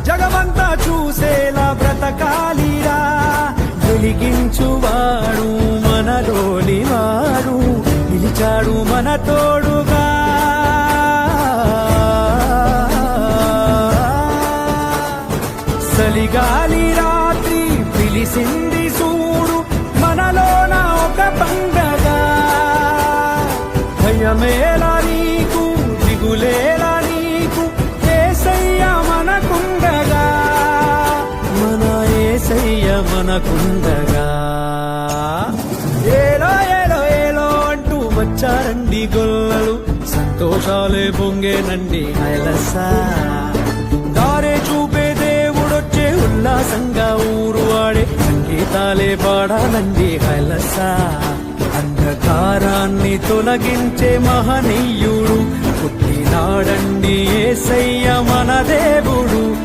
జగమంతా చూసేలా బ్రతకాలిరా. వెలిగించువాడు మనలోని వాడు, నిలిచాడు మన తోడుగా. చలిగాలి రాత్రి పిలిసింది చూడు, మనలోన ఒక పండగ. భయమేలా నీకు, దిగులేలా నీకు, యేసయ్య మనకుండగా. మన యేసయ్య మనకుండగా. ఏలో ఏలో ఏలో అంటూ వచ్చారండి గొల్లలు, సంతోషాలే పొంగేనండి హైలసా. దారే చూపే దేవుడొచ్చే ఉల్లాసంగా ఊరు వాడే సంగీతాలే పాడాలండి హైలసా. అంధకారాన్ని తొలగించే మహనీయుడు పుట్టినాడండి యేసయ్య మన దేవుడు.